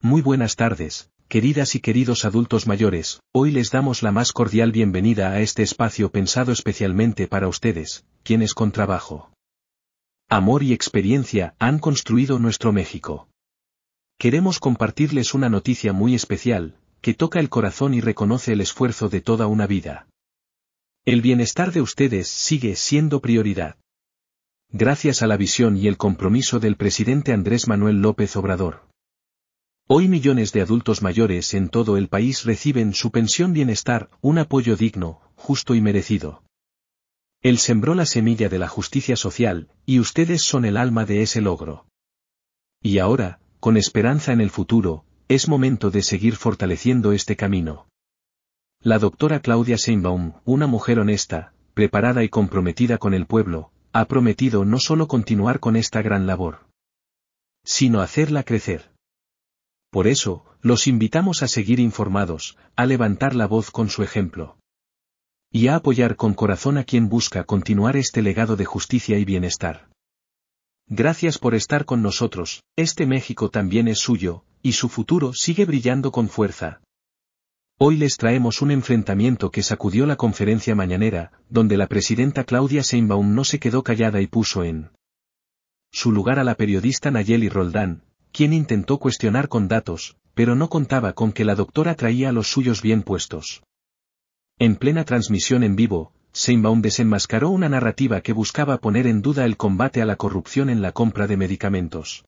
Muy buenas tardes, queridas y queridos adultos mayores. Hoy les damos la más cordial bienvenida a este espacio pensado especialmente para ustedes, quienes con trabajo, amor y experiencia han construido nuestro México. Queremos compartirles una noticia muy especial, que toca el corazón y reconoce el esfuerzo de toda una vida. El bienestar de ustedes sigue siendo prioridad. Gracias a la visión y el compromiso del presidente Andrés Manuel López Obrador. Hoy millones de adultos mayores en todo el país reciben su pensión bienestar, un apoyo digno, justo y merecido. Él sembró la semilla de la justicia social, y ustedes son el alma de ese logro. Y ahora, con esperanza en el futuro, es momento de seguir fortaleciendo este camino. La doctora Claudia Sheinbaum, una mujer honesta, preparada y comprometida con el pueblo, ha prometido no solo continuar con esta gran labor, sino hacerla crecer. Por eso, los invitamos a seguir informados, a levantar la voz con su ejemplo. Y a apoyar con corazón a quien busca continuar este legado de justicia y bienestar. Gracias por estar con nosotros, este México también es suyo, y su futuro sigue brillando con fuerza. Hoy les traemos un enfrentamiento que sacudió la conferencia mañanera, donde la presidenta Claudia Sheinbaum no se quedó callada y puso en su lugar a la periodista Nayeli Roldán, quien intentó cuestionar con datos, pero no contaba con que la doctora traía los suyos bien puestos. En plena transmisión en vivo, Sheinbaum desenmascaró una narrativa que buscaba poner en duda el combate a la corrupción en la compra de medicamentos.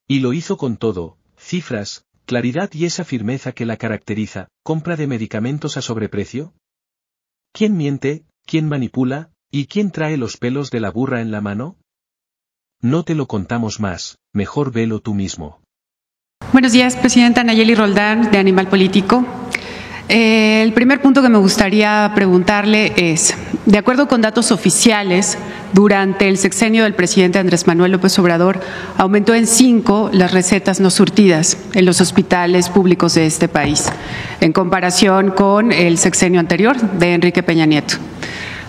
Y lo hizo con todo, cifras, claridad y esa firmeza que la caracteriza. ¿Compra de medicamentos a sobreprecio? ¿Quién miente, quién manipula, y quién trae los pelos de la burra en la mano? No te lo contamos más, mejor velo tú mismo. Buenos días, presidenta Nayeli Roldán, de Animal Político. El primer punto que me gustaría preguntarle es, de acuerdo con datos oficiales, durante el sexenio del presidente Andrés Manuel López Obrador, aumentó en 5 las recetas no surtidas en los hospitales públicos de este país, en comparación con el sexenio anterior de Enrique Peña Nieto.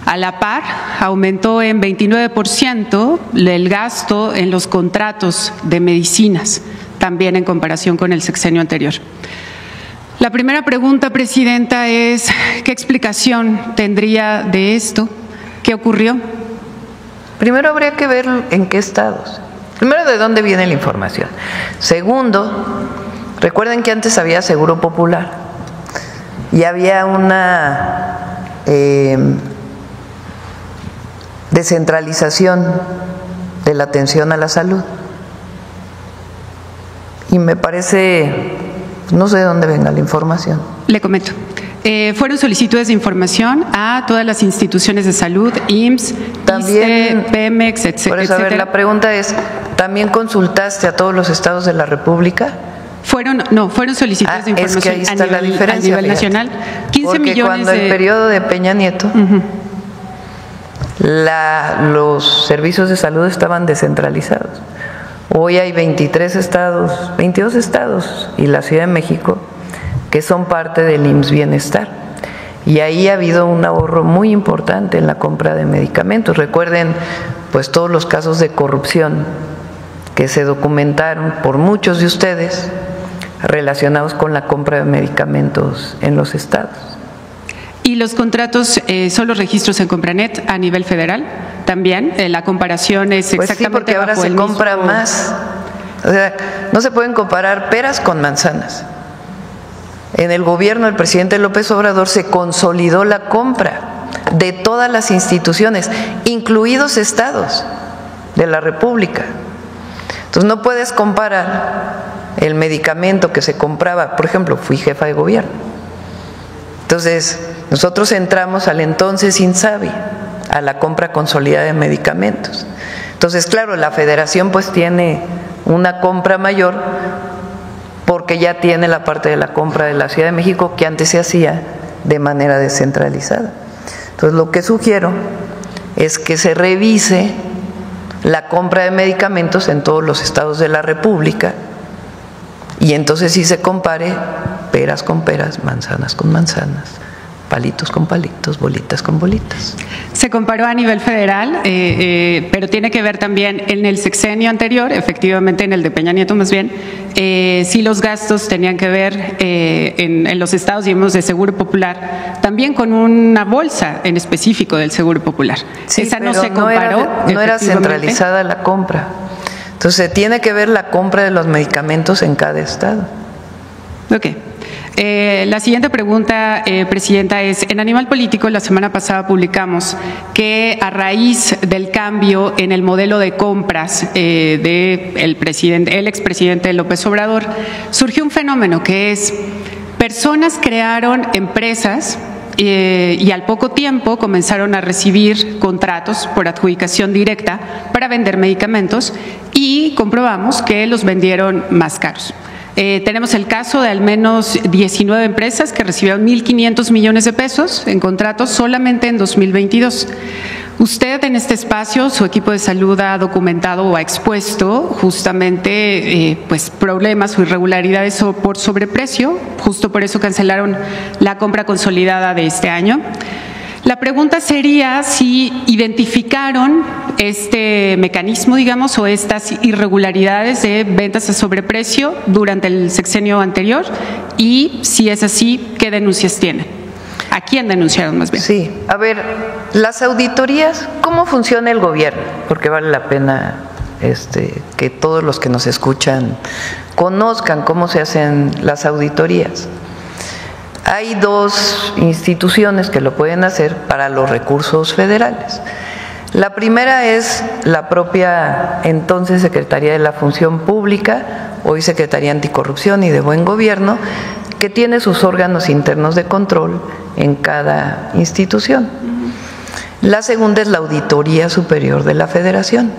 A la par, aumentó en 29% el gasto en los contratos de medicinas, también en comparación con el sexenio anterior. La primera pregunta, presidenta, es ¿qué explicación tendría de esto? ¿Qué ocurrió? Primero habría que ver en qué estados. Primero, ¿de dónde viene la información? Segundo, recuerden que antes había Seguro Popular y había una descentralización de la atención a la salud. Y me parece, no sé de dónde venga la información. Le comento. Fueron solicitudes de información a todas las instituciones de salud, IMSS, también, ISSSTE, Pemex, etcétera. Por eso, a ver, la pregunta es, ¿también consultaste a todos los estados de la República? Fueron solicitudes de información es que ahí está la diferencia, a nivel nacional. 15 porque millones cuando el periodo de Peña Nieto, los servicios de salud estaban descentralizados. Hoy hay 22 estados y la Ciudad de México que son parte del IMSS Bienestar. Y ahí ha habido un ahorro muy importante en la compra de medicamentos. Recuerden, pues, todos los casos de corrupción que se documentaron por muchos de ustedes relacionados con la compra de medicamentos en los estados. ¿Y los contratos son los registros en Compranet a nivel federal? También la comparación es pues exactamente. Sí, porque ahora se compra más. O sea, no se pueden comparar peras con manzanas. En el gobierno del presidente López Obrador se consolidó la compra de todas las instituciones, incluidos estados de la República. Entonces no puedes comparar el medicamento que se compraba. Por ejemplo, fui jefa de gobierno. Entonces, nosotros entramos al entonces INSABI, a la compra consolidada de medicamentos. Entonces, claro, la federación pues tiene una compra mayor porque ya tiene la parte de la compra de la Ciudad de México que antes se hacía de manera descentralizada. Entonces, lo que sugiero es que se revise la compra de medicamentos en todos los estados de la República y entonces sí se compare peras con peras, manzanas con manzanas, palitos con palitos, bolitas con bolitas. Se comparó a nivel federal, pero tiene que ver también en el sexenio anterior, efectivamente en el de Peña Nieto más bien, sí los gastos tenían que ver en los estados, digamos, de Seguro Popular, también con una bolsa en específico del Seguro Popular. Sí, esa no se comparó. No era centralizada la compra. Entonces tiene que ver la compra de los medicamentos en cada estado. Ok. La siguiente pregunta, Presidenta, es, en Animal Político la semana pasada publicamos que a raíz del cambio en el modelo de compras el expresidente López Obrador, surgió un fenómeno que es, personas crearon empresas y al poco tiempo comenzaron a recibir contratos por adjudicación directa para vender medicamentos y comprobamos que los vendieron más caros. Tenemos el caso de al menos 19 empresas que recibieron 1.500 millones de pesos en contratos solamente en 2022. Usted en este espacio, su equipo de salud ha documentado o ha expuesto justamente pues problemas o irregularidades por sobreprecio, justo por eso cancelaron la compra consolidada de este año. La pregunta sería si identificaron este mecanismo, digamos, o estas irregularidades de ventas a sobreprecio durante el sexenio anterior y, si es así, ¿qué denuncias tienen? ¿A quién denunciaron más bien? Sí, a ver, las auditorías, ¿cómo funciona el gobierno? Porque vale la pena que todos los que nos escuchan conozcan cómo se hacen las auditorías. Hay dos instituciones que lo pueden hacer para los recursos federales. La primera es la propia entonces Secretaría de la Función Pública, hoy Secretaría Anticorrupción y de Buen Gobierno, que tiene sus órganos internos de control en cada institución. La segunda es la Auditoría Superior de la Federación,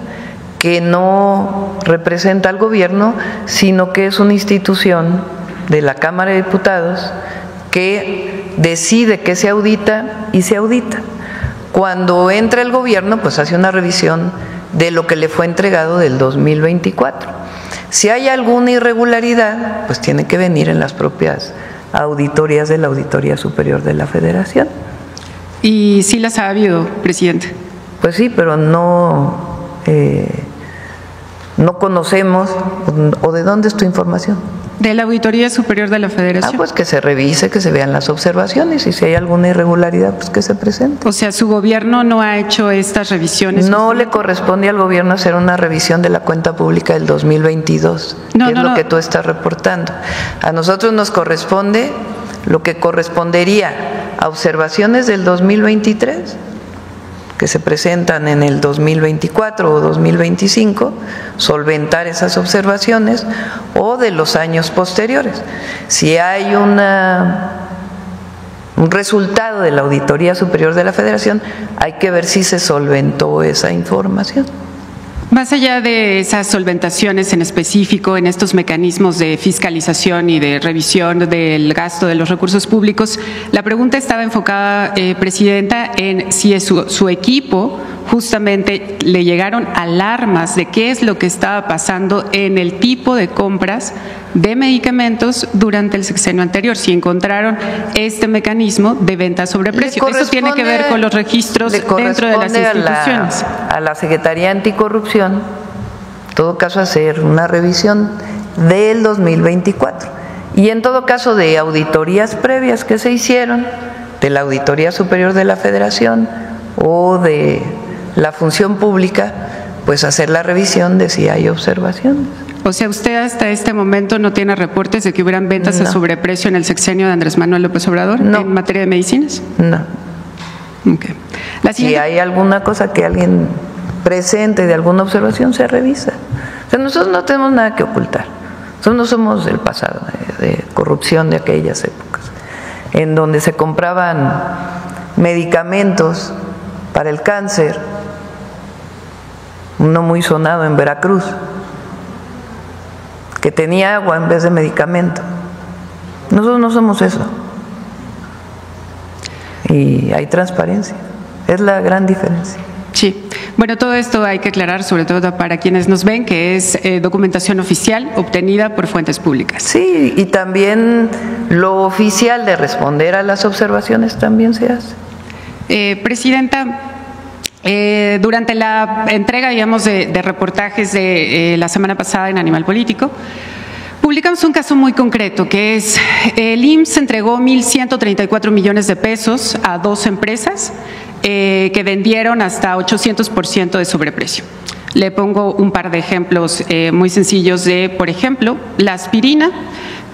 que no representa al gobierno, sino que es una institución de la Cámara de Diputados que decide qué se audita y se audita. Cuando entra el gobierno, pues hace una revisión de lo que le fue entregado del 2024. Si hay alguna irregularidad, pues tiene que venir en las propias auditorías de la Auditoría Superior de la Federación. ¿Y sí las ha habido, presidente? Pues sí, pero no conocemos, o ¿de dónde es tu información? De la Auditoría Superior de la Federación. Pues que se revise, que se vean las observaciones y si hay alguna irregularidad, pues que se presente. O sea, ¿su gobierno no ha hecho estas revisiones? No le corresponde al gobierno hacer una revisión de la cuenta pública del 2022, que es lo que tú estás reportando. A nosotros nos corresponde lo que correspondería a observaciones del 2023, que se presentan en el 2024 o 2025, solventar esas observaciones, o de los años posteriores. Si hay un resultado de la Auditoría Superior de la Federación, hay que ver si se solventó esa información. Más allá de esas solventaciones en específico, en estos mecanismos de fiscalización y de revisión del gasto de los recursos públicos, la pregunta estaba enfocada, Presidenta, en si su equipo justamente le llegaron alarmas de qué es lo que estaba pasando en el tipo de compras de medicamentos durante el sexenio anterior, si encontraron este mecanismo de venta sobre precio. Eso tiene que ver con los registros dentro de las instituciones. A la Secretaría Anticorrupción, en todo caso, hacer una revisión del 2024 y en todo caso de auditorías previas que se hicieron de la Auditoría Superior de la Federación o de la Función Pública, pues hacer la revisión de si hay observaciones. O sea, usted hasta este momento no tiene reportes de que hubieran ventas a sobreprecio en el sexenio de Andrés Manuel López Obrador en materia de medicinas. No. Okay. Si hay alguna cosa que alguien presente de alguna observación, se revisa. O sea, nosotros no tenemos nada que ocultar. Nosotros no somos del pasado, de corrupción de aquellas épocas, en donde se compraban medicamentos para el cáncer, uno muy sonado en Veracruz, que tenía agua en vez de medicamento. Nosotros no somos eso. Y hay transparencia. Es la gran diferencia. Sí, bueno, todo esto hay que aclarar, sobre todo para quienes nos ven, que es documentación oficial obtenida por fuentes públicas. Sí, y también lo oficial de responder a las observaciones también se hace. Presidenta, durante la entrega, digamos, de reportajes de la semana pasada en Animal Político, publicamos un caso muy concreto, que es el IMSS entregó 1.134 millones de pesos a 2 empresas que vendieron hasta 800% de sobreprecio. Le pongo un par de ejemplos muy sencillos de, por ejemplo, la aspirina,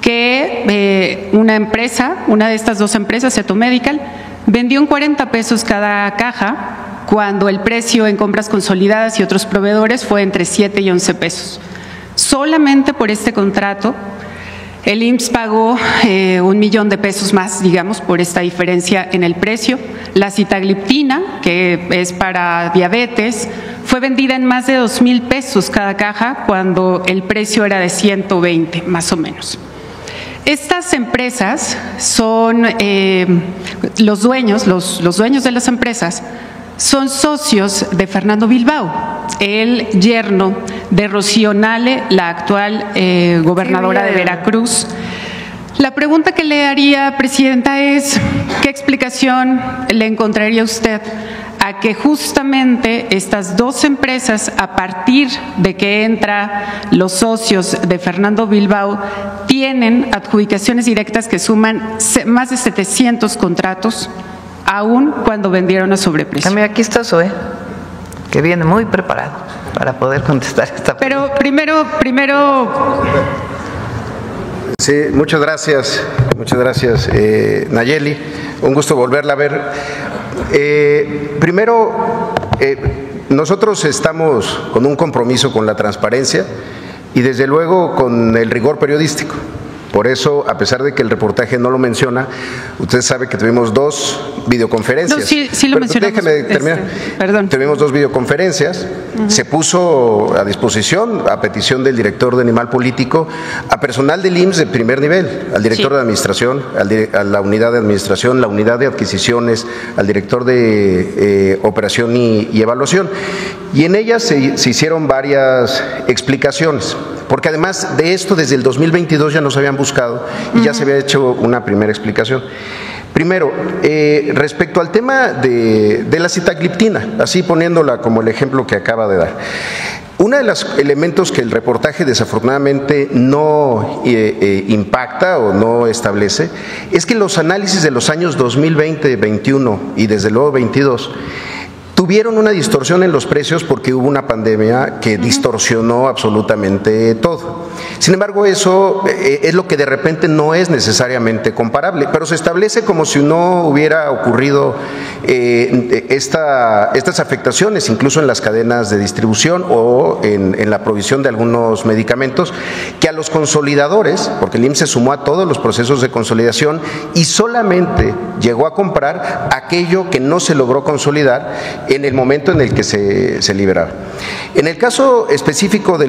que una de estas 2 empresas, Cetomedical, vendió en 40 pesos cada caja, cuando el precio en compras consolidadas y otros proveedores fue entre 7 y 11 pesos. Solamente por este contrato, el IMSS pagó 1 millón de pesos más, digamos, por esta diferencia en el precio. La sitagliptina, que es para diabetes, fue vendida en más de 2,000 pesos cada caja, cuando el precio era de 120, más o menos. Estas empresas son los dueños de las empresas son socios de Fernando Bilbao, el yerno de Rocío Nale, la actual gobernadora de Veracruz. La pregunta que le haría, Presidenta, es ¿qué explicación le encontraría usted a que justamente estas 2 empresas, a partir de que entran los socios de Fernando Bilbao, tienen adjudicaciones directas que suman más de 700 contratos, aún cuando vendieron a sobreprecio? Aquí está Zoé, que viene muy preparado para poder contestar esta pregunta. Pero primero... Sí, muchas gracias, Nayeli. Un gusto volverla a ver. Primero, nosotros estamos con un compromiso con la transparencia y desde luego con el rigor periodístico. Por eso, a pesar de que el reportaje no lo menciona, usted sabe que tuvimos 2 videoconferencias. No, sí lo mencionamos. Déjeme terminar. Perdón. Tuvimos 2 videoconferencias. Se puso a disposición, a petición del director de Animal Político, a personal del IMSS de primer nivel, al director de administración, a la unidad de administración, la unidad de adquisiciones, al director de operación y evaluación. Y en ellas se hicieron varias explicaciones, porque además de esto, desde el 2022 ya nos habían buscado y ya se había hecho una primera explicación. Primero, respecto al tema de la sitagliptina, así poniéndola como el ejemplo que acaba de dar. Uno de los elementos que el reportaje desafortunadamente no impacta o no establece es que los análisis de los años 2020, 21 y desde luego 22 tuvieron una distorsión en los precios porque hubo una pandemia que distorsionó absolutamente todo. Sin embargo, eso es lo que de repente no es necesariamente comparable, pero se establece como si no hubiera ocurrido estas afectaciones, incluso en las cadenas de distribución o en la provisión de algunos medicamentos, que a los consolidadores, porque el IMSS se sumó a todos los procesos de consolidación y solamente llegó a comprar aquello que no se logró consolidar en el momento en el que se liberaba. En el caso específico de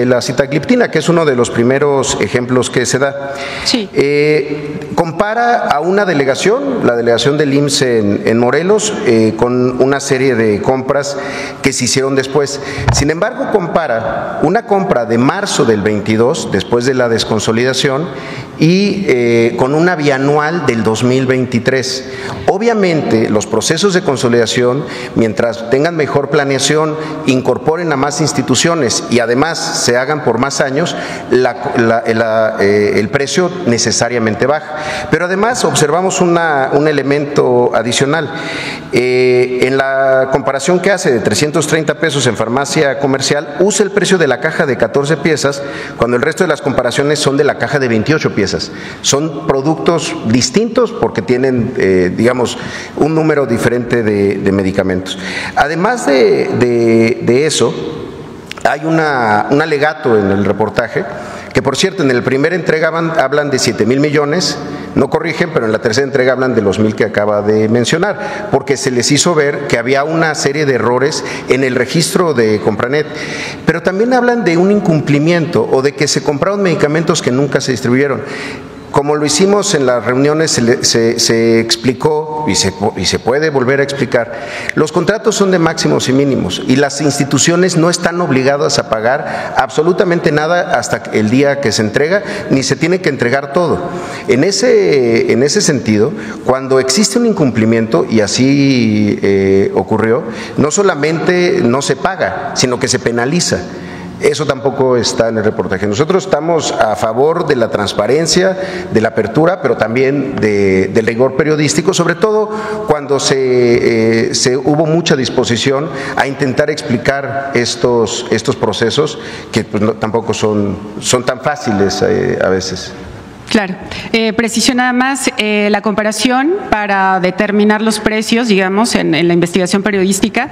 la sitagliptina, que es uno de los primeros ejemplos que se da, sí. Compara a una delegación, la delegación del IMSS en Morelos, con una serie de compras que se hicieron después. Sin embargo, compara una compra de marzo del 22, después de la desconsolidación, y con una bianual del 2023. Obviamente, los procesos de consolidación, mientras tengan mejor planeación, incorporen a más instituciones y además se hagan por más años, el precio necesariamente baja. Pero además observamos un elemento adicional. En la comparación que hace de 330 pesos en farmacia comercial, usa el precio de la caja de 14 piezas, cuando el resto de las comparaciones son de la caja de 28 piezas. Son productos distintos porque tienen, digamos, un número diferente de medicamentos. Además de eso, hay un alegato en el reportaje, que por cierto, en la primera entrega hablan de 7,000 millones, no corrigen, pero en la tercera entrega hablan de los 1,000 que acaba de mencionar, porque se les hizo ver que había una serie de errores en el registro de Compranet, pero también hablan de un incumplimiento o de que se compraron medicamentos que nunca se distribuyeron. Como lo hicimos en las reuniones, se explicó y se puede volver a explicar, los contratos son de máximos y mínimos y las instituciones no están obligadas a pagar absolutamente nada hasta el día que se entrega, ni se tiene que entregar todo. En ese sentido, cuando existe un incumplimiento, y así ocurrió, no solamente no se paga, sino que se penaliza. Eso tampoco está en el reportaje. Nosotros estamos a favor de la transparencia, de la apertura, pero también del rigor periodístico, sobre todo cuando hubo mucha disposición a intentar explicar estos procesos que pues, tampoco son tan fáciles a veces. Claro. Preciso nada más, la comparación para determinar los precios, digamos, en la investigación periodística,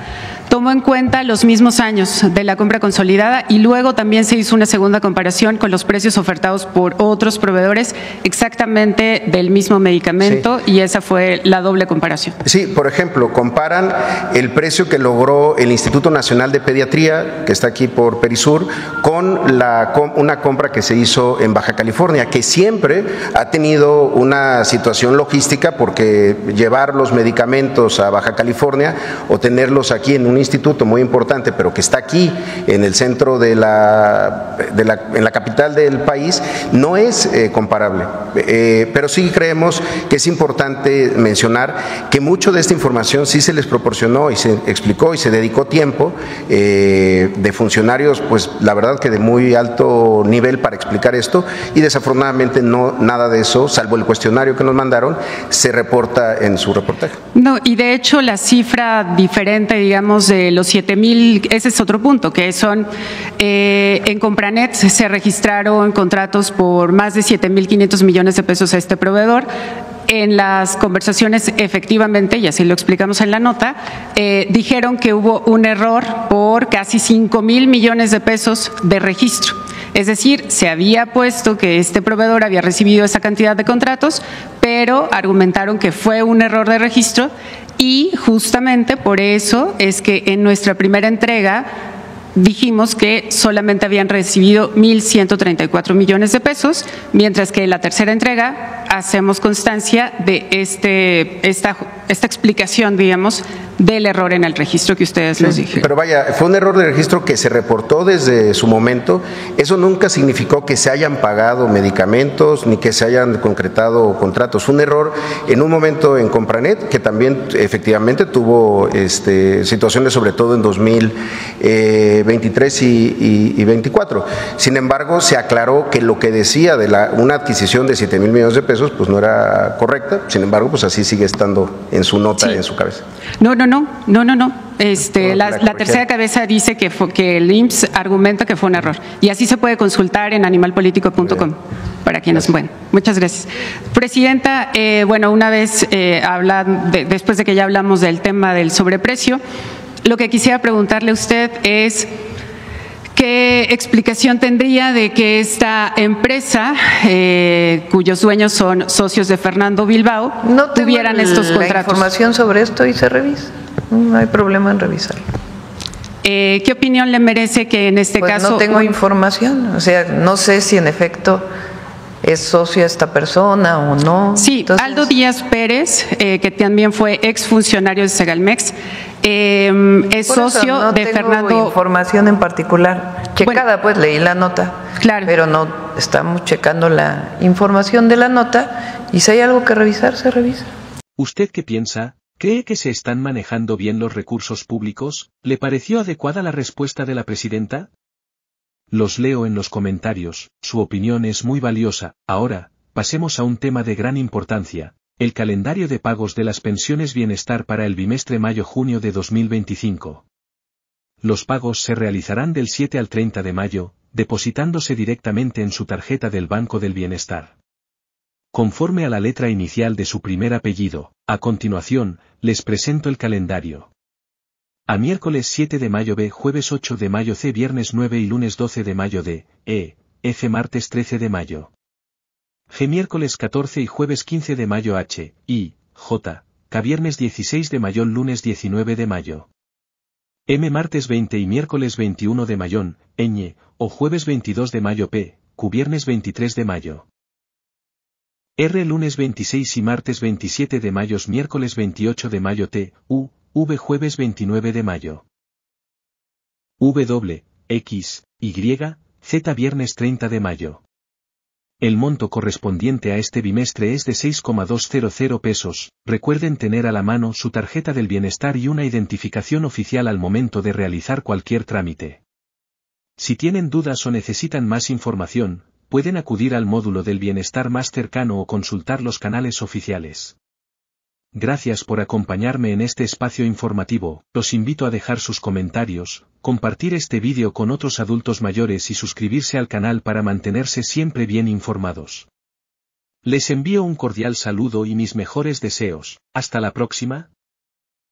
tomó en cuenta los mismos años de la compra consolidada y luego también se hizo una segunda comparación con los precios ofertados por otros proveedores exactamente del mismo medicamento, sí. Y esa fue la doble comparación. Sí, por ejemplo, comparan el precio que logró el Instituto Nacional de Pediatría, que está aquí por Perisur, con una compra que se hizo en Baja California, que siempre ha tenido una situación logística porque llevar los medicamentos a Baja California o tenerlos aquí en un instituto muy importante, pero que está aquí en el centro en la capital del país, no es comparable. Pero sí creemos que es importante mencionar que mucho de esta información sí se les proporcionó y se explicó y se dedicó tiempo de funcionarios, pues la verdad que de muy alto nivel para explicar esto, y desafortunadamente nada de eso, salvo el cuestionario que nos mandaron, se reporta en su reportaje. No, y de hecho la cifra diferente, digamos, de los 7,000, ese es otro punto, que son en Compranet se registraron contratos por más de 7,500 millones de pesos a este proveedor. En las conversaciones, efectivamente, y así lo explicamos en la nota, dijeron que hubo un error por casi 5,000 millones de pesos de registro. Es decir, se había puesto que este proveedor había recibido esa cantidad de contratos, pero argumentaron que fue un error de registro y justamente por eso es que en nuestra primera entrega dijimos que solamente habían recibido 1,134 millones de pesos, mientras que en la tercera entrega hacemos constancia de esta explicación, digamos, del error en el registro que ustedes nos dijeron. Pero vaya, fue un error de registro que se reportó desde su momento. Eso nunca significó que se hayan pagado medicamentos ni que se hayan concretado contratos. Fue un error en un momento en Compranet, que también efectivamente tuvo situaciones, sobre todo en 2023 y 24. Sin embargo, se aclaró que lo que decía de una adquisición de 7,000 millones de pesos, pues no era correcta. Sin embargo, pues así sigue estando en su nota, sí. En su cabeza. No. La tercera cabeza dice que el IMSS argumenta que fue un error. Y así se puede consultar en animalpolitico.com. Para quienes, bueno, muchas gracias. Presidenta, una vez después de que ya hablamos del tema del sobreprecio, lo que quisiera preguntarle a usted es ¿qué explicación tendría de que esta empresa, cuyos dueños son socios de Fernando Bilbao, no tuvieran estos contratos? La información sobre esto y se revisa. No hay problema en revisarlo. ¿Qué opinión le merece que en este caso? No tengo información, o sea, no sé si en efecto es socia esta persona o no. Sí, entonces, Aldo Díaz Pérez, que también fue exfuncionario de Segalmex, es socio de Fernando. No tengo información en particular checada, pues leí la nota, claro, pero no estamos checando la información de la nota y si hay algo que revisar, se revisa. ¿Usted qué piensa? ¿Cree que se están manejando bien los recursos públicos? ¿Le pareció adecuada la respuesta de la presidenta? Los leo en los comentarios, su opinión es muy valiosa. Ahora, pasemos a un tema de gran importancia, el calendario de pagos de las pensiones bienestar para el bimestre mayo-junio de 2025. Los pagos se realizarán del 7 al 30 de mayo, depositándose directamente en su tarjeta del Banco del Bienestar. Conforme a la letra inicial de su primer apellido, a continuación, les presento el calendario. A miércoles 7 de mayo B, jueves 8 de mayo C, viernes 9 y lunes 12 de mayo D, E, F, martes 13 de mayo. G, miércoles 14 y jueves 15 de mayo H, I, J, K, viernes 16 de mayo, lunes 19 de mayo. M, martes 20 y miércoles 21 de mayo, Ñ, o jueves 22 de mayo P, Q, viernes 23 de mayo. R lunes 26 y martes 27 de mayo, miércoles 28 de mayo, T, U, V jueves 29 de mayo. W, X, Y, Z viernes 30 de mayo. El monto correspondiente a este bimestre es de 6,200 pesos. Recuerden tener a la mano su tarjeta del bienestar y una identificación oficial al momento de realizar cualquier trámite. Si tienen dudas o necesitan más información, pueden acudir al módulo del bienestar más cercano o consultar los canales oficiales. Gracias por acompañarme en este espacio informativo. Los invito a dejar sus comentarios, compartir este vídeo con otros adultos mayores y suscribirse al canal para mantenerse siempre bien informados. Les envío un cordial saludo y mis mejores deseos. Hasta la próxima.